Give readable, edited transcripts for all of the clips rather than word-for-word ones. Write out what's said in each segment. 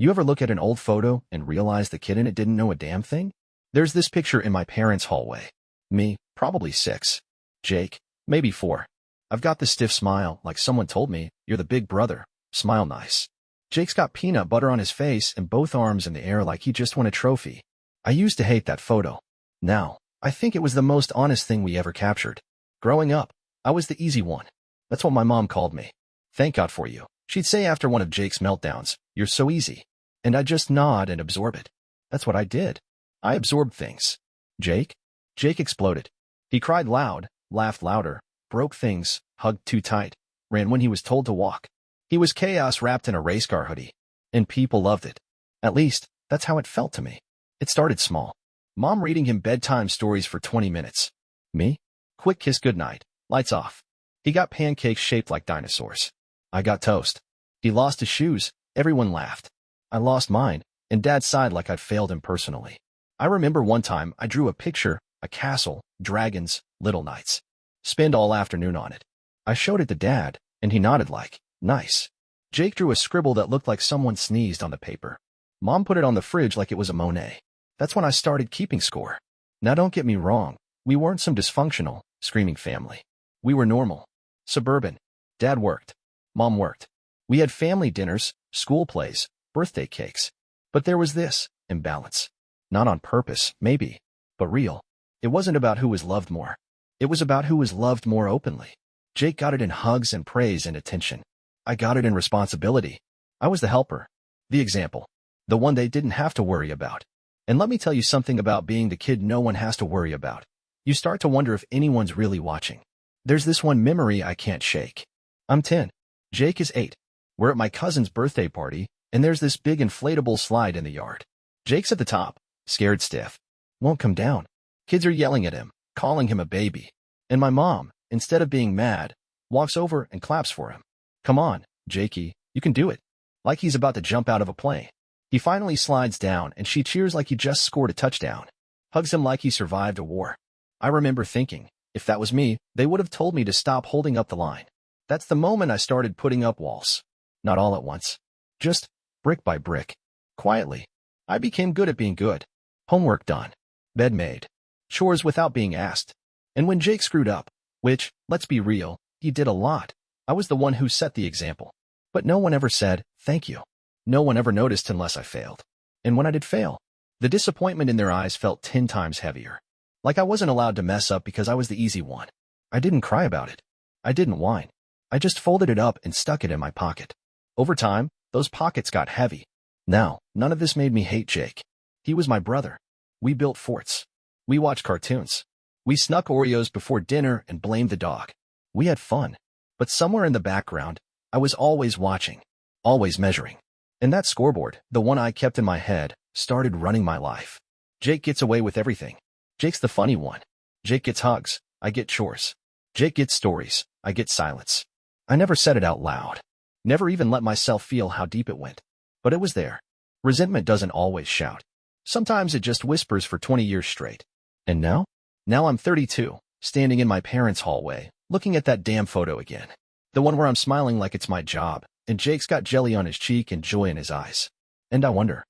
You ever look at an old photo and realize the kid in it didn't know a damn thing? There's this picture in my parents' hallway. Me, probably 6. Jake, maybe 4. I've got this stiff smile, like someone told me, "You're the big brother. Smile nice." Jake's got peanut butter on his face and both arms in the air like he just won a trophy. I used to hate that photo. Now, I think it was the most honest thing we ever captured. Growing up, I was the easy one. That's what my mom called me. "Thank God for you," she'd say after one of Jake's meltdowns. "You're so easy." And I'd just nod and absorb it. That's what I did. I absorbed things. Jake? Jake exploded. He cried loud, laughed louder, broke things, hugged too tight, ran when he was told to walk. He was chaos wrapped in a race car hoodie. And people loved it. At least, that's how it felt to me. It started small. Mom reading him bedtime stories for 20 minutes. Me? Quick kiss goodnight. Lights off. He got pancakes shaped like dinosaurs. I got toast. He lost his shoes. Everyone laughed. I lost mine, and Dad sighed like I'd failed him personally. I remember one time I drew a picture, a castle, dragons, little knights. Spent all afternoon on it. I showed it to Dad, and he nodded like, "Nice." Jake drew a scribble that looked like someone sneezed on the paper. Mom put it on the fridge like it was a Monet. That's when I started keeping score. Now don't get me wrong, we weren't some dysfunctional, screaming family. We were normal. Suburban. Dad worked. Mom worked. We had family dinners, school plays, birthday cakes. But there was this imbalance. Not on purpose, maybe, but real. It wasn't about who was loved more. It was about who was loved more openly. Jake got it in hugs and praise and attention. I got it in responsibility. I was the helper. The example. The one they didn't have to worry about. And let me tell you something about being the kid no one has to worry about. You start to wonder if anyone's really watching. There's this one memory I can't shake. I'm 10. Jake is 8. We're at my cousin's birthday party, and there's this big inflatable slide in the yard. Jake's at the top, scared stiff. Won't come down. Kids are yelling at him, calling him a baby. And my mom, instead of being mad, walks over and claps for him. "Come on, Jakey, you can do it." Like he's about to jump out of a plane. He finally slides down, and she cheers like he just scored a touchdown. Hugs him like he survived a war. I remember thinking, if that was me, they would have told me to stop holding up the line. That's the moment I started putting up walls. Not all at once. Just brick by brick. Quietly. I became good at being good. Homework done. Bed made. Chores without being asked. And when Jake screwed up, which, let's be real, he did a lot, I was the one who set the example. But no one ever said, "Thank you." No one ever noticed unless I failed. And when I did fail, the disappointment in their eyes felt 10 times heavier. Like I wasn't allowed to mess up because I was the easy one. I didn't cry about it. I didn't whine. I just folded it up and stuck it in my pocket. Over time, those pockets got heavy. Now, none of this made me hate Jake. He was my brother. We built forts. We watched cartoons. We snuck Oreos before dinner and blamed the dog. We had fun. But somewhere in the background, I was always watching, always measuring. And that scoreboard, the one I kept in my head, started running my life. Jake gets away with everything. Jake's the funny one. Jake gets hugs. I get chores. Jake gets stories. I get silence. I never said it out loud. Never even let myself feel how deep it went. But it was there. Resentment doesn't always shout. Sometimes it just whispers for 20 years straight. And now? Now I'm 32, standing in my parents' hallway, looking at that damn photo again. The one where I'm smiling like it's my job, and Jake's got jelly on his cheek and joy in his eyes. And I wonder,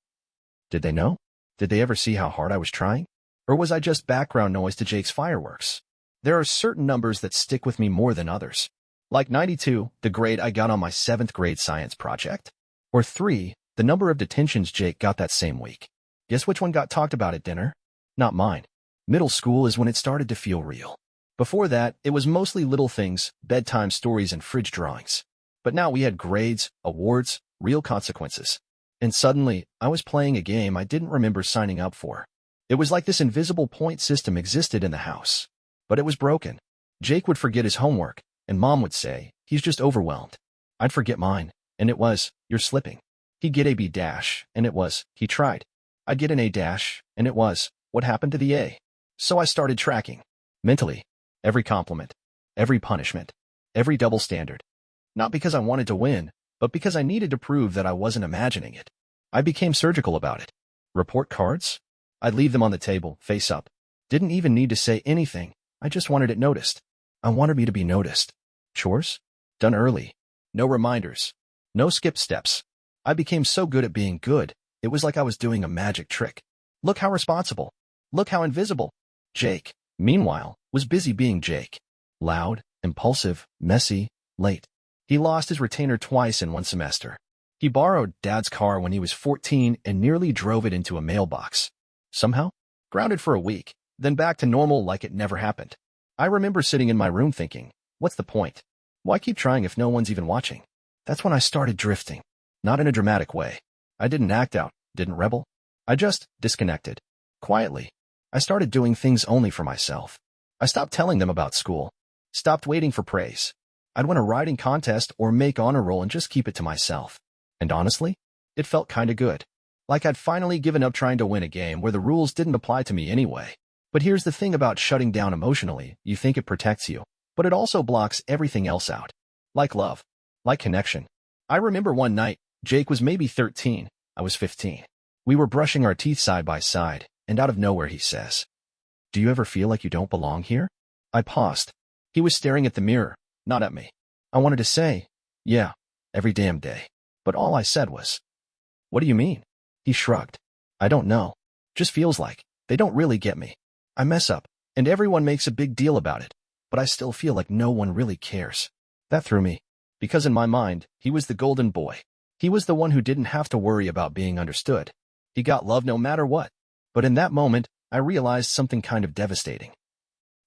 did they know? Did they ever see how hard I was trying? Or was I just background noise to Jake's fireworks? There are certain numbers that stick with me more than others. Like 92, the grade I got on my 7th grade science project. Or 3, the number of detentions Jake got that same week. Guess which one got talked about at dinner? Not mine. Middle school is when it started to feel real. Before that, it was mostly little things, bedtime stories and fridge drawings. But now we had grades, awards, real consequences. And suddenly, I was playing a game I didn't remember signing up for. It was like this invisible point system existed in the house. But it was broken. Jake would forget his homework, and Mom would say, "He's just overwhelmed." I'd forget mine, and it was, "You're slipping." He'd get a B dash, and it was, "He tried." I'd get an A dash, and it was, "What happened to the A?" So I started tracking. Mentally. Every compliment. Every punishment. Every double standard. Not because I wanted to win, but because I needed to prove that I wasn't imagining it. I became surgical about it. Report cards? I'd leave them on the table, face up. Didn't even need to say anything. I just wanted it noticed. I wanted me to be noticed. Chores? Done early. No reminders. No skipped steps. I became so good at being good, it was like I was doing a magic trick. Look how responsible. Look how invisible. Jake, meanwhile, was busy being Jake. Loud, impulsive, messy, late. He lost his retainer twice in one semester. He borrowed Dad's car when he was 14 and nearly drove it into a mailbox. Somehow, grounded for a week, then back to normal like it never happened. I remember sitting in my room thinking, what's the point? Why keep trying if no one's even watching? That's when I started drifting. Not in a dramatic way. I didn't act out, didn't rebel. I just disconnected. Quietly. I started doing things only for myself. I stopped telling them about school. Stopped waiting for praise. I'd win a writing contest or make honor roll and just keep it to myself. And honestly, it felt kinda good. Like I'd finally given up trying to win a game where the rules didn't apply to me anyway. But here's the thing about shutting down emotionally. You think it protects you, but it also blocks everything else out. Like love. Like connection. I remember one night, Jake was maybe 13, I was 15. We were brushing our teeth side by side, and out of nowhere he says, "Do you ever feel like you don't belong here?" I paused. He was staring at the mirror, not at me. I wanted to say, yeah, every damn day. But all I said was, "What do you mean?" He shrugged. "I don't know. Just feels like they don't really get me. I mess up, and everyone makes a big deal about it, but I still feel like no one really cares." That threw me. Because in my mind, he was the golden boy. He was the one who didn't have to worry about being understood. He got love no matter what. But in that moment, I realized something kind of devastating.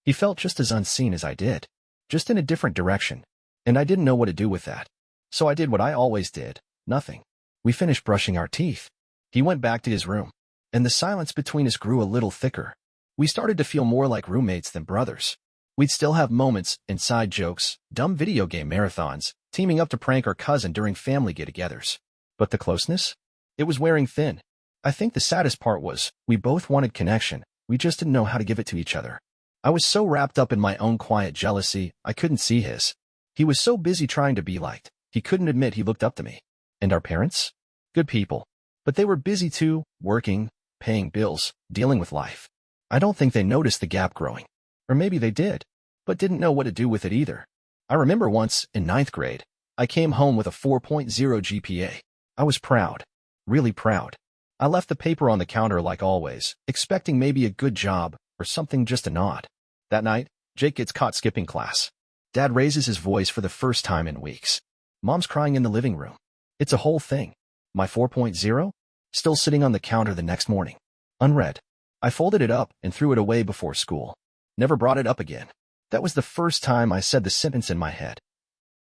He felt just as unseen as I did, just in a different direction, and I didn't know what to do with that. So I did what I always did, nothing. We finished brushing our teeth. He went back to his room, and the silence between us grew a little thicker. We started to feel more like roommates than brothers. We'd still have moments, inside jokes, dumb video game marathons, teaming up to prank our cousin during family get-togethers. But the closeness? It was wearing thin. I think the saddest part was, we both wanted connection, we just didn't know how to give it to each other. I was so wrapped up in my own quiet jealousy, I couldn't see his. He was so busy trying to be liked, he couldn't admit he looked up to me. And our parents? Good people. But they were busy too, working, paying bills, dealing with life. I don't think they noticed the gap growing. Or maybe they did, but didn't know what to do with it either. I remember once, in 9th grade, I came home with a 4.0 GPA. I was proud. Really proud. I left the paper on the counter like always, expecting maybe a good job, or something just a nod. That night, Jake gets caught skipping class. Dad raises his voice for the first time in weeks. Mom's crying in the living room. It's a whole thing. My 4.0? Still sitting on the counter the next morning. Unread. I folded it up and threw it away before school. Never brought it up again. That was the first time I said the sentence in my head.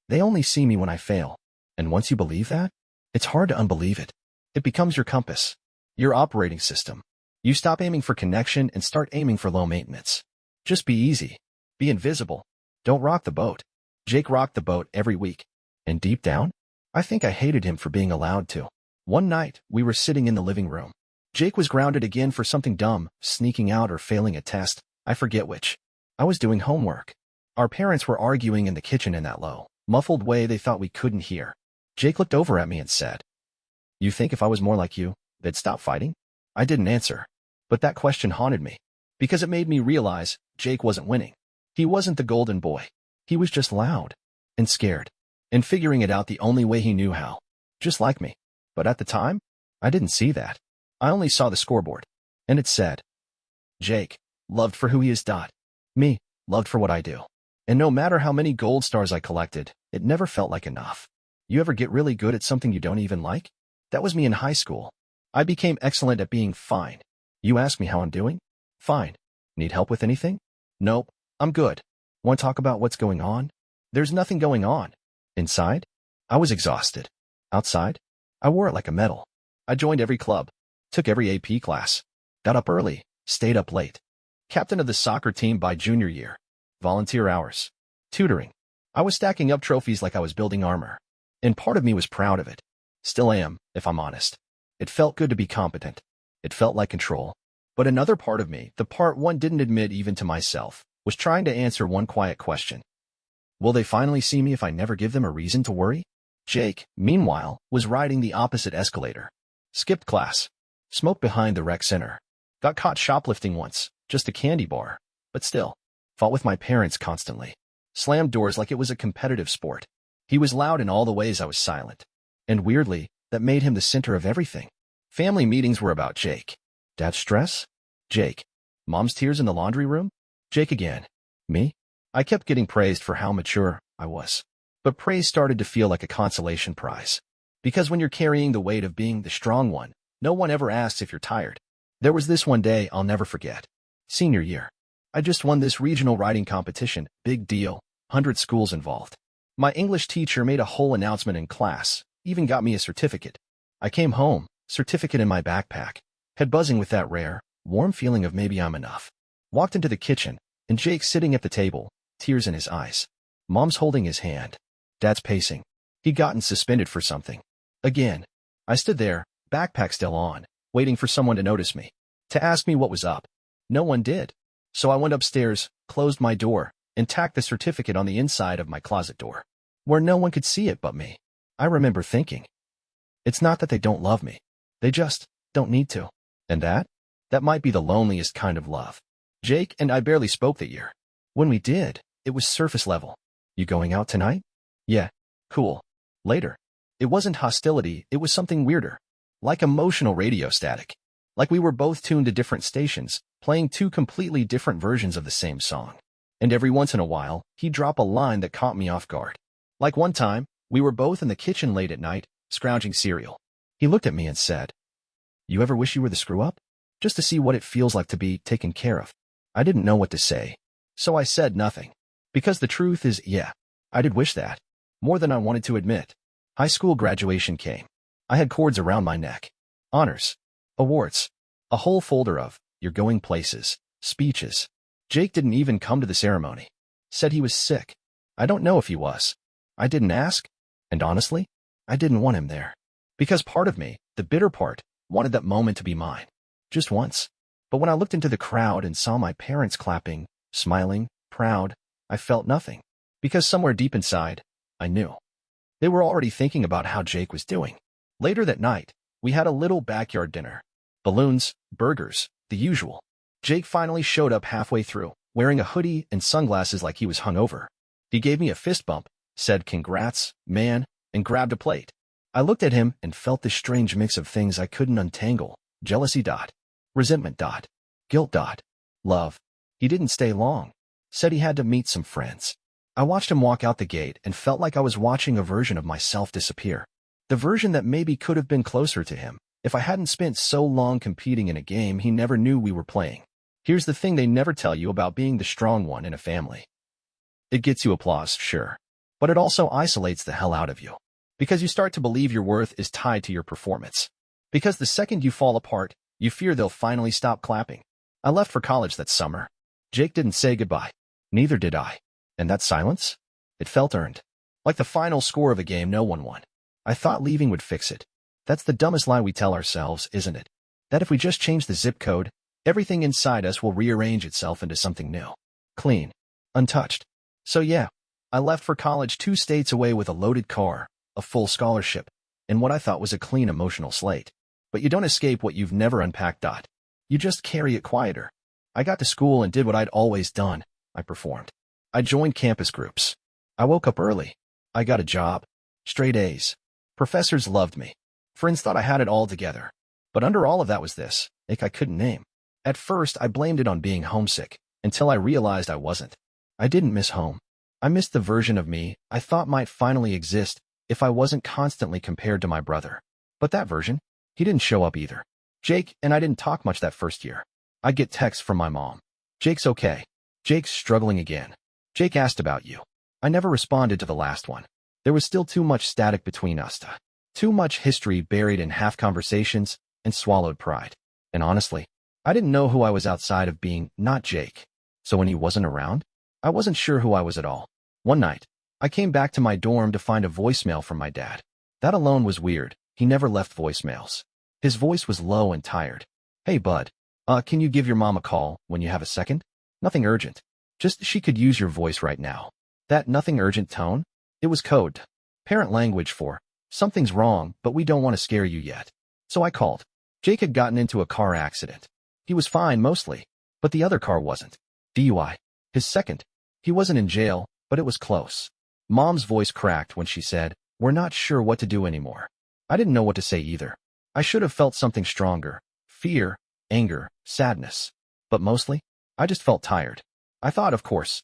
They only see me when I fail. And once you believe that, it's hard to unbelieve it. It becomes your compass. Your operating system. You stop aiming for connection and start aiming for low maintenance. Just be easy. Be invisible. Don't rock the boat. Jake rocked the boat every week. And deep down, I think I hated him for being allowed to. One night, we were sitting in the living room. Jake was grounded again for something dumb, sneaking out or failing a test. I forget which. I was doing homework. Our parents were arguing in the kitchen in that low, muffled way they thought we couldn't hear. Jake looked over at me and said, "You think if I was more like you, they'd stop fighting?" I didn't answer. But that question haunted me. Because it made me realize Jake wasn't winning. He wasn't the golden boy. He was just loud. And scared. And figuring it out the only way he knew how. Just like me. But at the time, I didn't see that. I only saw the scoreboard. And it said, Jake, loved for who he is. Me, loved for what I do. And no matter how many gold stars I collected, it never felt like enough. You ever get really good at something you don't even like? That was me in high school. I became excellent at being fine. You ask me how I'm doing? Fine. Need help with anything? Nope, I'm good. Want to talk about what's going on? There's nothing going on. Inside? I was exhausted. Outside? I wore it like a medal. I joined every club. Took every AP class. Got up early. Stayed up late. Captain of the soccer team by junior year. Volunteer hours. Tutoring. I was stacking up trophies like I was building armor. And part of me was proud of it. Still am, if I'm honest. It felt good to be competent. It felt like control. But another part of me, the part one didn't admit even to myself, was trying to answer one quiet question. Will they finally see me if I never give them a reason to worry? Jake, meanwhile, was riding the opposite escalator. Skipped class. Smoked behind the rec center. Got caught shoplifting once, just a candy bar. But still. Fought with my parents constantly. Slammed doors like it was a competitive sport. He was loud in all the ways I was silent. And weirdly, that made him the center of everything. Family meetings were about Jake. Dad's stress? Jake. Mom's tears in the laundry room? Jake again. Me? I kept getting praised for how mature I was. But praise started to feel like a consolation prize. Because when you're carrying the weight of being the strong one, no one ever asks if you're tired. There was this one day I'll never forget. Senior year. I just won this regional writing competition, big deal, 100 schools involved. My English teacher made a whole announcement in class, even got me a certificate. I came home, certificate in my backpack, head buzzing with that rare, warm feeling of maybe I'm enough. Walked into the kitchen, and Jake sitting at the table, tears in his eyes. Mom's holding his hand. Dad's pacing. He'd gotten suspended for something. Again. I stood there, backpack still on, waiting for someone to notice me, to ask me what was up. No one did. So I went upstairs, closed my door, and tacked the certificate on the inside of my closet door, where no one could see it but me. I remember thinking, it's not that they don't love me. They just don't need to. And that might be the loneliest kind of love. Jake and I barely spoke that year. When we did, it was surface level. You going out tonight? Yeah. Cool. Later. It wasn't hostility, it was something weirder. Like emotional radio static. Like we were both tuned to different stations, playing two completely different versions of the same song. And every once in a while, he'd drop a line that caught me off guard. Like one time, we were both in the kitchen late at night, scrounging cereal. He looked at me and said, "You ever wish you were the screw-up? Just to see what it feels like to be taken care of." I didn't know what to say, so I said nothing. Because the truth is, yeah, I did wish that. More than I wanted to admit. High school graduation came. I had cords around my neck. Honors. Awards. A whole folder of, "You're going places," speeches. Jake didn't even come to the ceremony. Said he was sick. I don't know if he was. I didn't ask. And honestly, I didn't want him there. Because part of me, the bitter part, wanted that moment to be mine. Just once. But when I looked into the crowd and saw my parents clapping, smiling, proud, I felt nothing. Because somewhere deep inside, I knew. They were already thinking about how Jake was doing. Later that night, we had a little backyard dinner. Balloons, burgers, the usual. Jake finally showed up halfway through, wearing a hoodie and sunglasses like he was hungover. He gave me a fist bump, said "Congrats, man," and grabbed a plate. I looked at him and felt this strange mix of things I couldn't untangle. Jealousy. Resentment. Guilt. Love. He didn't stay long. Said he had to meet some friends. I watched him walk out the gate and felt like I was watching a version of myself disappear. The version that maybe could have been closer to him if I hadn't spent so long competing in a game he never knew we were playing. Here's the thing they never tell you about being the strong one in a family. It gets you applause, sure. But it also isolates the hell out of you. Because you start to believe your worth is tied to your performance. Because the second you fall apart, you fear they'll finally stop clapping. I left for college that summer. Jake didn't say goodbye. Neither did I. And that silence? It felt earned. Like the final score of a game no one won. I thought leaving would fix it. That's the dumbest lie we tell ourselves, isn't it? That if we just change the zip code, everything inside us will rearrange itself into something new. Clean. Untouched. So yeah, I left for college 2 states away with a loaded car, a full scholarship, and what I thought was a clean emotional slate. But you don't escape what you've never unpacked. You just carry it quieter. I got to school and did what I'd always done. I performed. I joined campus groups. I woke up early. I got a job. Straight A's. Professors loved me. Friends thought I had it all together. But under all of that was this ache I couldn't name. At first, I blamed it on being homesick, until I realized I wasn't. I didn't miss home. I missed the version of me I thought might finally exist if I wasn't constantly compared to my brother. But that version, he didn't show up either. Jake and I didn't talk much that first year. I'd get texts from my mom. "Jake's okay. Jake's struggling again. Jake asked about you." I never responded to the last one. There was still too much static between us. Too much history buried in half conversations and swallowed pride. And honestly, I didn't know who I was outside of being not Jake. So when he wasn't around, I wasn't sure who I was at all. One night, I came back to my dorm to find a voicemail from my dad. That alone was weird. He never left voicemails. His voice was low and tired. "Hey, bud. Can you give your mom a call when you have a second? Nothing urgent. Just she could use your voice right now." That nothing urgent tone? It was code. Parent language for, something's wrong, but we don't want to scare you yet. So I called. Jake had gotten into a car accident. He was fine mostly, but the other car wasn't. DUI. His second. He wasn't in jail, but it was close. Mom's voice cracked when she said, "We're not sure what to do anymore." I didn't know what to say either. I should have felt something stronger. Fear, anger, sadness. But mostly, I just felt tired. I thought, of course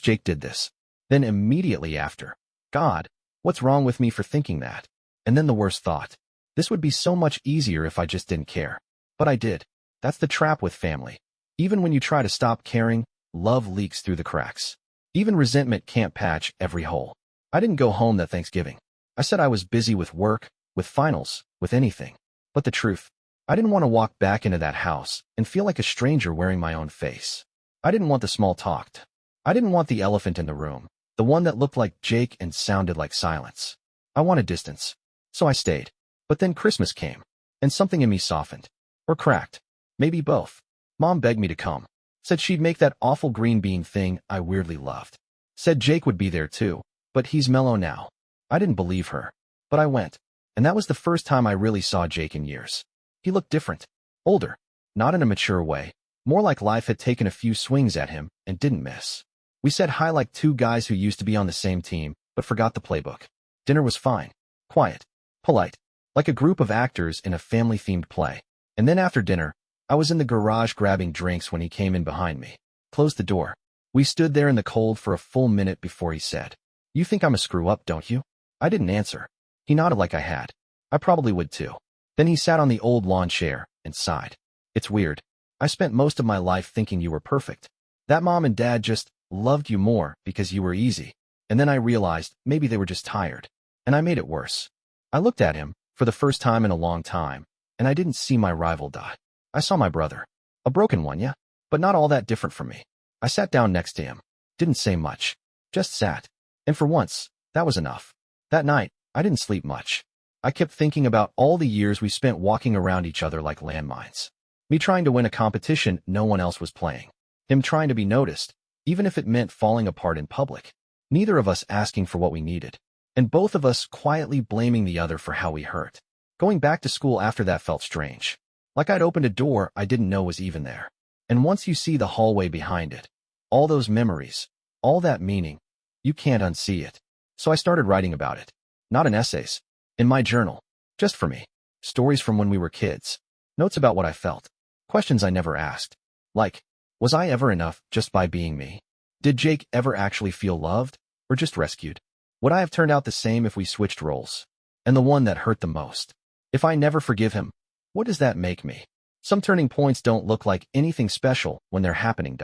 Jake did this. Then immediately after, God, what's wrong with me for thinking that? And then the worst thought. This would be so much easier if I just didn't care. But I did. That's the trap with family. Even when you try to stop caring, love leaks through the cracks. Even resentment can't patch every hole. I didn't go home that Thanksgiving. I said I was busy with work, with finals, with anything. But the truth, I didn't want to walk back into that house and feel like a stranger wearing my own face. I didn't want the small talk. I didn't want the elephant in the room, the one that looked like Jake and sounded like silence. I wanted distance. So I stayed. But then Christmas came, and something in me softened. Or cracked. Maybe both. Mom begged me to come. Said she'd make that awful green bean thing I weirdly loved. Said Jake would be there too, but he's mellow now. I didn't believe her. But I went. And that was the first time I really saw Jake in years. He looked different. Older. Not in a mature way. More like life had taken a few swings at him and didn't miss. We said hi like two guys who used to be on the same team, but forgot the playbook. Dinner was fine. Quiet. Polite. Like a group of actors in a family-themed play. And then after dinner, I was in the garage grabbing drinks when he came in behind me. Closed the door. We stood there in the cold for a full minute before he said, "You think I'm a screw-up, don't you?" I didn't answer. He nodded like I had. I probably would too. Then he sat on the old lawn chair and sighed. "It's weird. I spent most of my life thinking you were perfect. That mom and dad just loved you more because you were easy. And then I realized maybe they were just tired. And I made it worse." I looked at him, for the first time in a long time, and I didn't see my rival die. I saw my brother. A broken one, yeah, but not all that different from me. I sat down next to him. Didn't say much. Just sat. And for once, that was enough. That night, I didn't sleep much. I kept thinking about all the years we spent walking around each other like landmines. Me trying to win a competition no one else was playing. Him trying to be noticed, even if it meant falling apart in public. Neither of us asking for what we needed. And both of us quietly blaming the other for how we hurt. Going back to school after that felt strange. Like I'd opened a door I didn't know was even there. And once you see the hallway behind it, all those memories, all that meaning, you can't unsee it. So I started writing about it. Not in essays. In my journal. Just for me. Stories from when we were kids. Notes about what I felt. Questions I never asked. Like, was I ever enough just by being me? Did Jake ever actually feel loved? Or just rescued? Would I have turned out the same if we switched roles? And the one that hurt the most. If I never forgive him, what does that make me? Some turning points don't look like anything special when they're happening.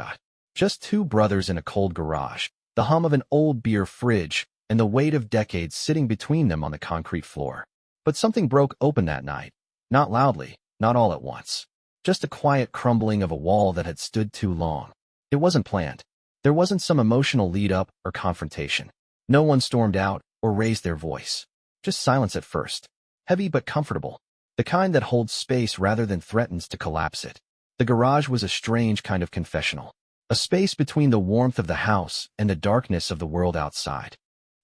Just two brothers in a cold garage, the hum of an old beer fridge, and the weight of decades sitting between them on the concrete floor. But something broke open that night. Not loudly, not all at once. Just a quiet crumbling of a wall that had stood too long. It wasn't planned. There wasn't some emotional lead-up or confrontation. No one stormed out or raised their voice. Just silence at first. Heavy but comfortable. The kind that holds space rather than threatens to collapse it. The garage was a strange kind of confessional. A space between the warmth of the house and the darkness of the world outside.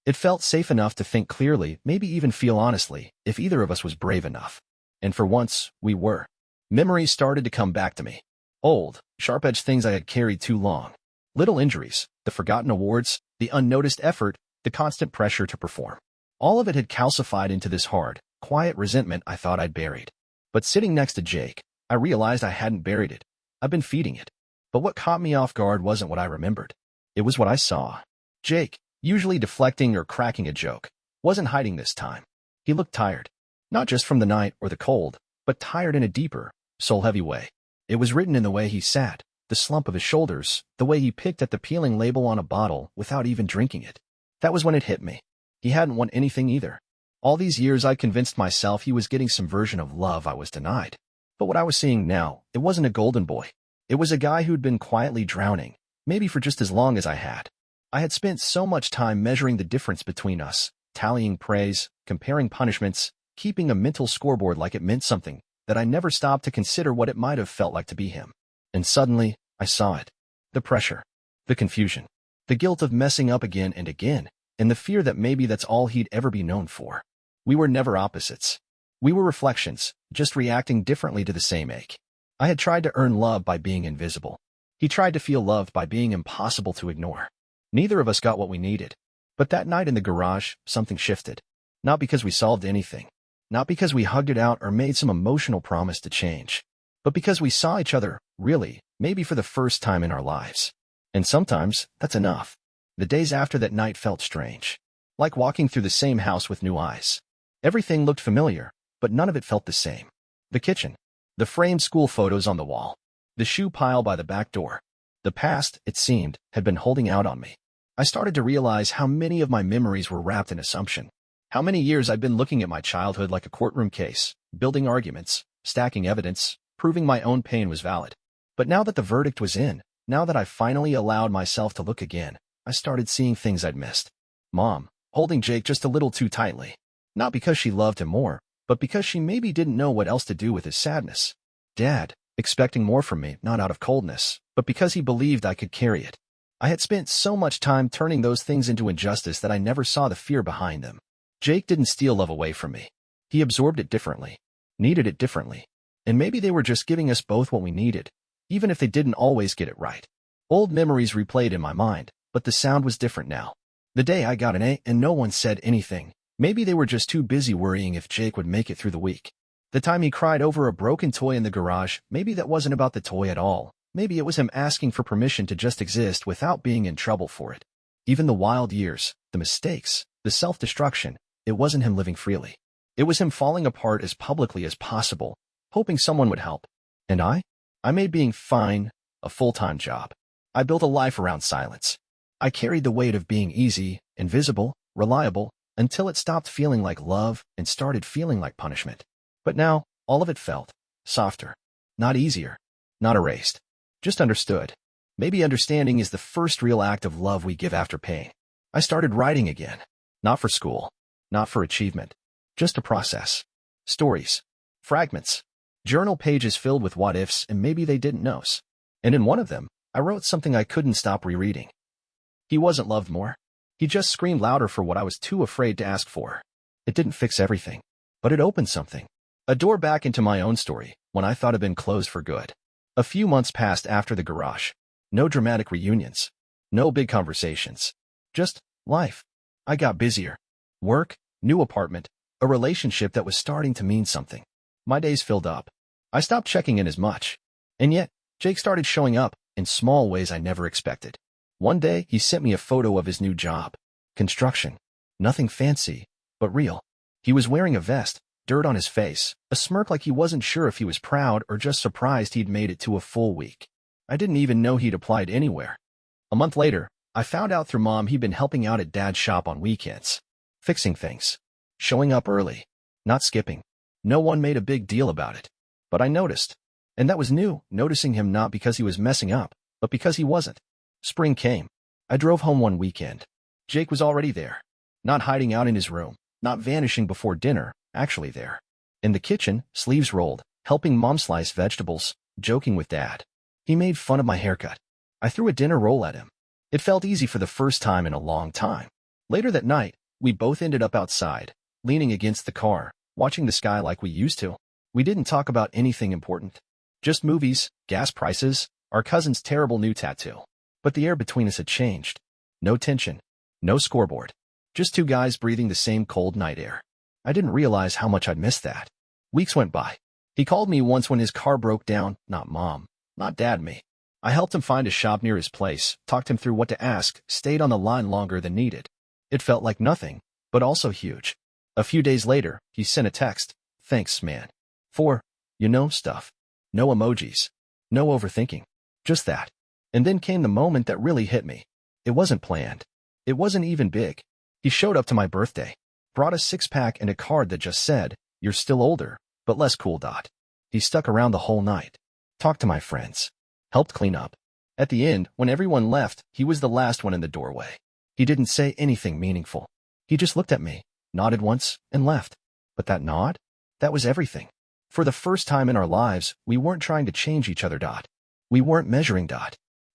It felt safe enough to think clearly, maybe even feel honestly, if either of us was brave enough. And for once, we were. Memories started to come back to me. Old, sharp-edged things I had carried too long. Little injuries, the forgotten awards, the unnoticed effort, the constant pressure to perform. All of it had calcified into this hard, quiet resentment I thought I'd buried. But sitting next to Jake, I realized I hadn't buried it. I'd been feeding it. But what caught me off guard wasn't what I remembered. It was what I saw. Jake, usually deflecting or cracking a joke, wasn't hiding this time. He looked tired. Not just from the night or the cold, but tired in a deeper, soul-heavy way. It was written in the way he sat, the slump of his shoulders, the way he picked at the peeling label on a bottle without even drinking it. That was when it hit me. He hadn't won anything either. All these years I convinced myself he was getting some version of love I was denied. But what I was seeing now, it wasn't a golden boy. It was a guy who'd been quietly drowning, maybe for just as long as I had. I had spent so much time measuring the difference between us, tallying praise, comparing punishments, keeping a mental scoreboard like it meant something, that I never stopped to consider what it might have felt like to be him. And suddenly, I saw it. The pressure. The confusion. The guilt of messing up again and again, and the fear that maybe that's all he'd ever be known for. We were never opposites. We were reflections, just reacting differently to the same ache. I had tried to earn love by being invisible. He tried to feel loved by being impossible to ignore. Neither of us got what we needed. But that night in the garage, something shifted. Not because we solved anything, Not because we hugged it out or made some emotional promise to change, but because we saw each other, really, maybe for the first time in our lives. And sometimes, that's enough. The days after that night felt strange. Like walking through the same house with new eyes. Everything looked familiar, but none of it felt the same. The kitchen. The framed school photos on the wall. The shoe pile by the back door. The past, it seemed, had been holding out on me. I started to realize how many of my memories were wrapped in assumption. How many years I'd been looking at my childhood like a courtroom case, building arguments, stacking evidence, proving my own pain was valid. But now that the verdict was in, now that I finally allowed myself to look again, I started seeing things I'd missed. Mom, holding Jake just a little too tightly. Not because she loved him more, but because she maybe didn't know what else to do with his sadness. Dad, expecting more from me, not out of coldness, but because he believed I could carry it. I had spent so much time turning those things into injustice that I never saw the fear behind them. Jake didn't steal love away from me. He absorbed it differently, needed it differently. And maybe they were just giving us both what we needed, even if they didn't always get it right. Old memories replayed in my mind, but the sound was different now. The day I got an A and no one said anything, maybe they were just too busy worrying if Jake would make it through the week. The time he cried over a broken toy in the garage, maybe that wasn't about the toy at all. Maybe it was him asking for permission to just exist without being in trouble for it. Even the wild years, the mistakes, the self-destruction, it wasn't him living freely. It was him falling apart as publicly as possible, hoping someone would help. And I made being fine a full-time job. I built a life around silence. I carried the weight of being easy, invisible, reliable, until it stopped feeling like love and started feeling like punishment. But now, all of it felt softer, not easier, not erased. Just understood. Maybe understanding is the first real act of love we give after pain. I started writing again. Not for school. Not for achievement. Just to process. Stories. Fragments. Journal pages filled with what-ifs and maybe they didn't knows. And in one of them, I wrote something I couldn't stop rereading. He wasn't loved more. He just screamed louder for what I was too afraid to ask for. It didn't fix everything. But it opened something. A door back into my own story, when I thought had been closed for good. A few months passed after the garage. No dramatic reunions. No big conversations. Just life. I got busier. Work, new apartment, a relationship that was starting to mean something. My days filled up. I stopped checking in as much. And yet, Jake started showing up in small ways I never expected. One day, he sent me a photo of his new job. Construction. Nothing fancy, but real. He was wearing a vest, dirt on his face, a smirk like he wasn't sure if he was proud or just surprised he'd made it to a full week. I didn't even know he'd applied anywhere. A month later, I found out through Mom he'd been helping out at Dad's shop on weekends. Fixing things. Showing up early. Not skipping. No one made a big deal about it. But I noticed. And that was new, noticing him not because he was messing up, but because he wasn't. Spring came. I drove home one weekend. Jake was already there. Not hiding out in his room. Not vanishing before dinner. Actually there. In the kitchen, sleeves rolled, helping Mom slice vegetables, joking with Dad. He made fun of my haircut. I threw a dinner roll at him. It felt easy for the first time in a long time. Later that night, we both ended up outside, leaning against the car, watching the sky like we used to. We didn't talk about anything important. Just movies, gas prices, our cousin's terrible new tattoo. But the air between us had changed. No tension. No scoreboard. Just two guys breathing the same cold night air. I didn't realize how much I'd missed that. Weeks went by. He called me once when his car broke down, not Mom, not Dad, me. I helped him find a shop near his place, talked him through what to ask, stayed on the line longer than needed. It felt like nothing, but also huge. A few days later, he sent a text. Thanks, man. For, stuff. No emojis. No overthinking. Just that. And then came the moment that really hit me. It wasn't planned. It wasn't even big. He showed up to my birthday. Brought a six-pack and a card that just said, "You're still older, but less cool." He stuck around the whole night. Talked to my friends. Helped clean up. At the end, when everyone left, he was the last one in the doorway. He didn't say anything meaningful. He just looked at me, nodded once, and left. But that nod? That was everything. For the first time in our lives, we weren't trying to change each other. We weren't measuring.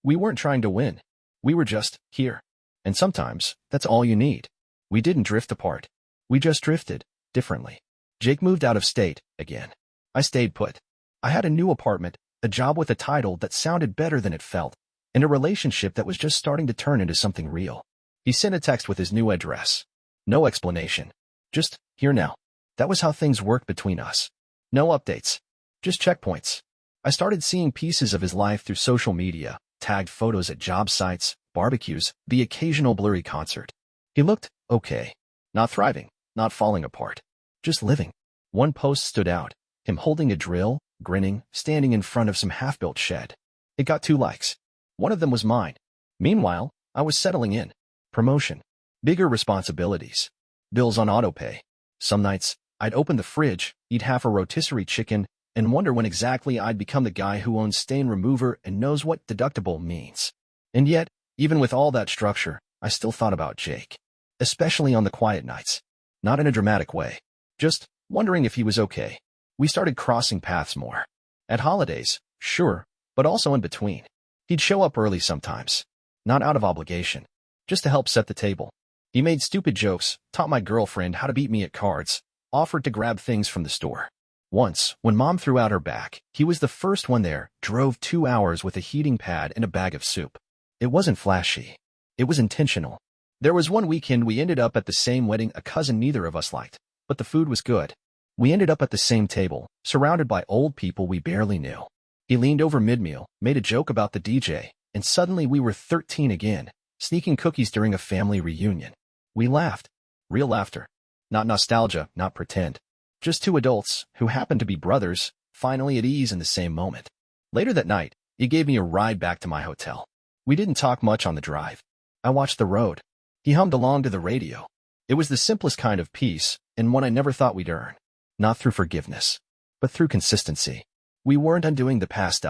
We weren't trying to win. We were just here. And sometimes, that's all you need. We didn't drift apart. We just drifted, differently. Jake moved out of state, again. I stayed put. I had a new apartment, a job with a title that sounded better than it felt, and a relationship that was just starting to turn into something real. He sent a text with his new address. No explanation. Just, here now. That was how things worked between us. No updates. Just checkpoints. I started seeing pieces of his life through social media, tagged photos at job sites, barbecues, the occasional blurry concert. He looked okay. Not thriving, not falling apart. Just living. One post stood out. Him holding a drill, grinning, standing in front of some half-built shed. It got 2 likes. One of them was mine. Meanwhile, I was settling in. Promotion. Bigger responsibilities. Bills on autopay. Some nights, I'd open the fridge, eat half a rotisserie chicken, and wonder when exactly I'd become the guy who owns stain remover and knows what deductible means. And yet, even with all that structure, I still thought about Jake. Especially on the quiet nights. Not in a dramatic way. Just wondering if he was okay. We started crossing paths more. At holidays, sure, but also in between. He'd show up early sometimes. Not out of obligation. Just to help set the table. He made stupid jokes, taught my girlfriend how to beat me at cards, offered to grab things from the store. Once, when Mom threw out her back, he was the first one there, drove 2 hours with a heating pad and a bag of soup. It wasn't flashy. It was intentional. There was one weekend we ended up at the same wedding a cousin neither of us liked, but the food was good. We ended up at the same table, surrounded by old people we barely knew. He leaned over mid-meal, made a joke about the DJ, and suddenly we were 13 again, sneaking cookies during a family reunion. We laughed. Real laughter. Not nostalgia, not pretend. Just 2 adults, who happened to be brothers, finally at ease in the same moment. Later that night, he gave me a ride back to my hotel. We didn't talk much on the drive. I watched the road. He hummed along to the radio. It was the simplest kind of peace, and one I never thought we'd earn. Not through forgiveness, but through consistency. We weren't undoing the past.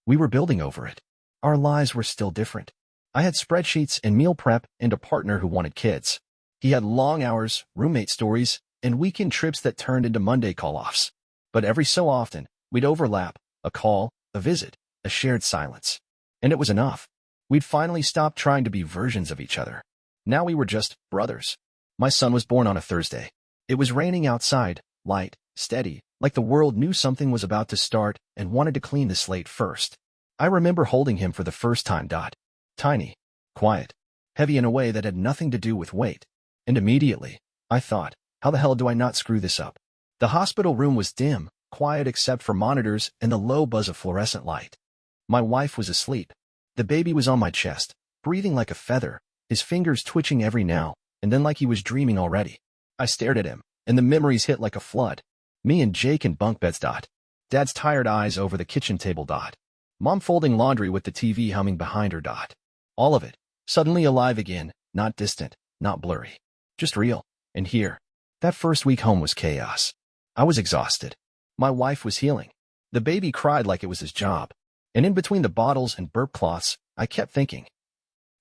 We were building over it. Our lives were still different. I had spreadsheets and meal prep and a partner who wanted kids. He had long hours, roommate stories, and weekend trips that turned into Monday call-offs. But every so often, we'd overlap, a call, a visit, a shared silence. And it was enough. We'd finally stopped trying to be versions of each other. Now we were just brothers. My son was born on a Thursday. It was raining outside, light, steady, like the world knew something was about to start and wanted to clean the slate first. I remember holding him for the first time. Tiny, quiet, heavy in a way that had nothing to do with weight. And immediately, I thought, how the hell do I not screw this up? The hospital room was dim, quiet except for monitors and the low buzz of fluorescent light. My wife was asleep. The baby was on my chest, breathing like a feather, his fingers twitching every now and then like he was dreaming already. I stared at him, and the memories hit like a flood. Me and Jake in bunk beds. Dad's tired eyes over the kitchen table. Mom folding laundry with the TV humming behind her. All of it, suddenly alive again, not distant, not blurry. Just real. And here. That first week home was chaos. I was exhausted. My wife was healing. The baby cried like it was his job. And in between the bottles and burp cloths, I kept thinking,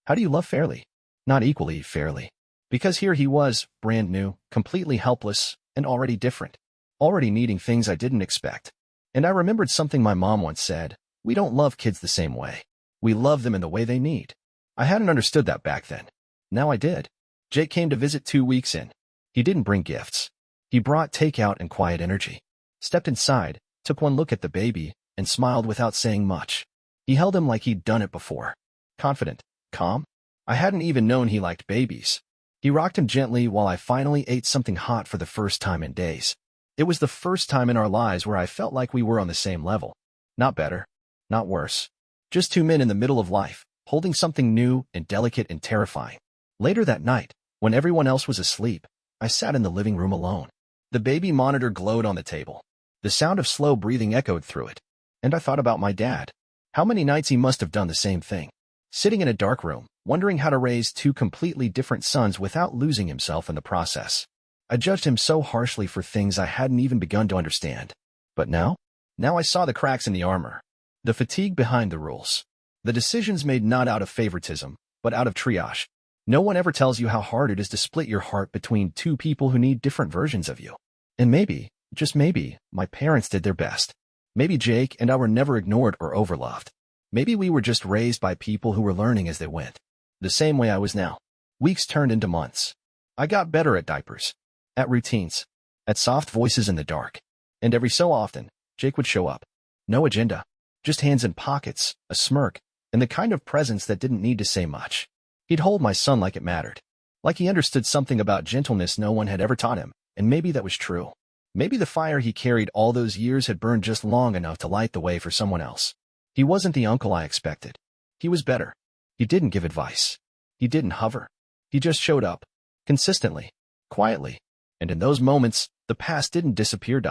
how do you love fairly? Not equally fairly. Because here he was, brand new, completely helpless, and already different. Already needing things I didn't expect. And I remembered something my mom once said, we don't love kids the same way. We love them in the way they need. I hadn't understood that back then. Now I did. Jake came to visit 2 weeks in. He didn't bring gifts. He brought takeout and quiet energy. Stepped inside, took one look at the baby, and smiled without saying much. He held him like he'd done it before. Confident, calm. I hadn't even known he liked babies. He rocked him gently while I finally ate something hot for the first time in days. It was the first time in our lives where I felt like we were on the same level. Not better, not worse. Just 2 men in the middle of life, holding something new and delicate and terrifying. Later that night, when everyone else was asleep, I sat in the living room alone. The baby monitor glowed on the table. The sound of slow breathing echoed through it. And I thought about my dad. How many nights he must have done the same thing. Sitting in a dark room, wondering how to raise 2 completely different sons without losing himself in the process. I judged him so harshly for things I hadn't even begun to understand. But now I saw the cracks in the armor. The fatigue behind the rules. The decisions made not out of favoritism, but out of triage. No one ever tells you how hard it is to split your heart between 2 people who need different versions of you. And maybe, just maybe, my parents did their best. Maybe Jake and I were never ignored or overloved. Maybe we were just raised by people who were learning as they went. The same way I was now. Weeks turned into months. I got better at diapers. At routines. At soft voices in the dark. And every so often, Jake would show up. No agenda. Just hands in pockets, a smirk, and the kind of presence that didn't need to say much. He'd hold my son like it mattered. Like he understood something about gentleness no one had ever taught him, and maybe that was true. Maybe the fire he carried all those years had burned just long enough to light the way for someone else. He wasn't the uncle I expected. He was better. He didn't give advice. He didn't hover. He just showed up. Consistently. Quietly. And in those moments, the past didn't disappear.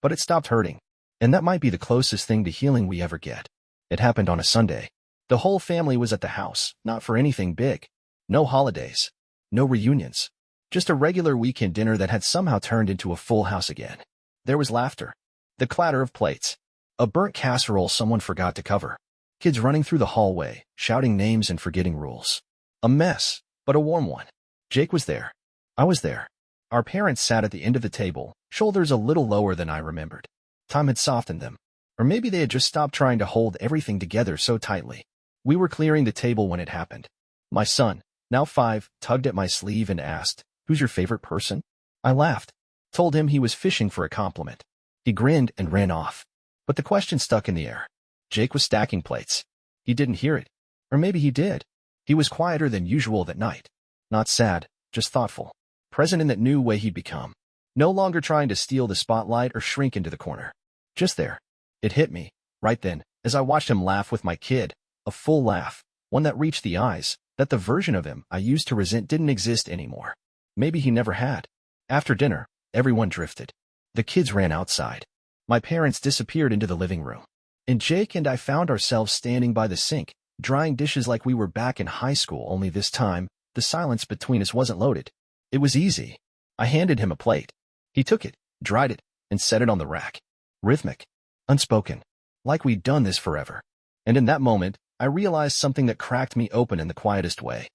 But it stopped hurting. And that might be the closest thing to healing we ever get. It happened on a Sunday. The whole family was at the house, not for anything big. No holidays. No reunions. Just a regular weekend dinner that had somehow turned into a full house again. There was laughter. The clatter of plates. A burnt casserole someone forgot to cover. Kids running through the hallway, shouting names and forgetting rules. A mess, but a warm one. Jake was there. I was there. Our parents sat at the end of the table, shoulders a little lower than I remembered. Time had softened them. Or maybe they had just stopped trying to hold everything together so tightly. We were clearing the table when it happened. My son, now 5, tugged at my sleeve and asked, "Who's your favorite person?" I laughed. Told him he was fishing for a compliment. He grinned and ran off. But the question stuck in the air. Jake was stacking plates. He didn't hear it. Or maybe he did. He was quieter than usual that night. Not sad, just thoughtful. Present in that new way he'd become. No longer trying to steal the spotlight or shrink into the corner. Just there. It hit me, right then, as I watched him laugh with my kid. A full laugh. One that reached the eyes. That the version of him I used to resent didn't exist anymore. Maybe he never had. After dinner, everyone drifted. The kids ran outside. My parents disappeared into the living room. And Jake and I found ourselves standing by the sink, drying dishes like we were back in high school, only this time, the silence between us wasn't loaded. It was easy. I handed him a plate. He took it, dried it, and set it on the rack. Rhythmic. Unspoken. Like we'd done this forever. And in that moment, I realized something that cracked me open in the quietest way.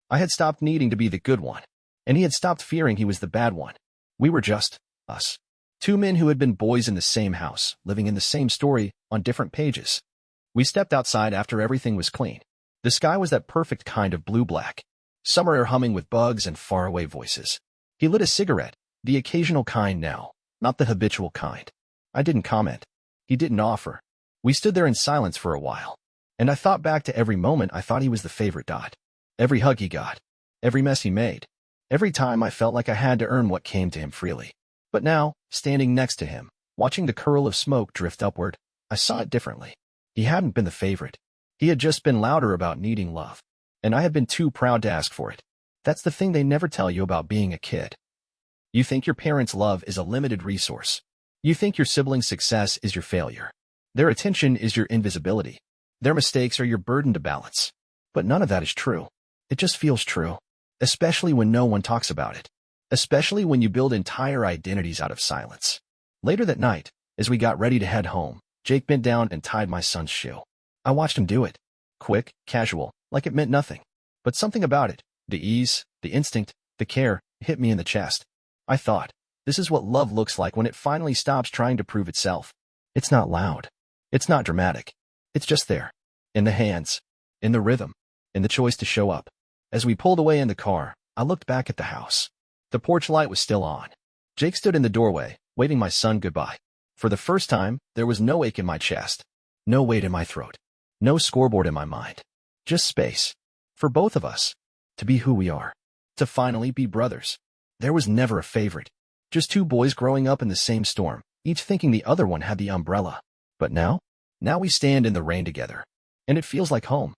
I had stopped needing to be the good one. And he had stopped fearing he was the bad one. We were just us. Two men who had been boys in the same house, living in the same story, on different pages. We stepped outside after everything was clean. The sky was that perfect kind of blue-black. Summer air humming with bugs and faraway voices. He lit a cigarette, the occasional kind now, not the habitual kind. I didn't comment. He didn't offer. We stood there in silence for a while. And I thought back to every moment I thought he was the favorite. Every hug he got. Every mess he made. Every time I felt like I had to earn what came to him freely. But now, standing next to him, watching the curl of smoke drift upward, I saw it differently. He hadn't been the favorite. He had just been louder about needing love. And I had been too proud to ask for it. That's the thing they never tell you about being a kid. You think your parents' love is a limited resource. You think your siblings' success is your failure. Their attention is your invisibility. Their mistakes are your burden to balance. But none of that is true. It just feels true. Especially when no one talks about it. Especially when you build entire identities out of silence. Later that night, as we got ready to head home, Jake bent down and tied my son's shoe. I watched him do it. Quick, casual, like it meant nothing. But something about it, the ease, the instinct, the care, hit me in the chest. I thought, this is what love looks like when it finally stops trying to prove itself. It's not loud. It's not dramatic. It's just there. In the hands. In the rhythm. In the choice to show up. As we pulled away in the car, I looked back at the house. The porch light was still on. Jake stood in the doorway, waving my son goodbye. For the first time, there was no ache in my chest. No weight in my throat. No scoreboard in my mind. Just space. For both of us. To be who we are. To finally be brothers. There was never a favorite. Just two boys growing up in the same storm, each thinking the other one had the umbrella. But now? Now we stand in the rain together. And it feels like home.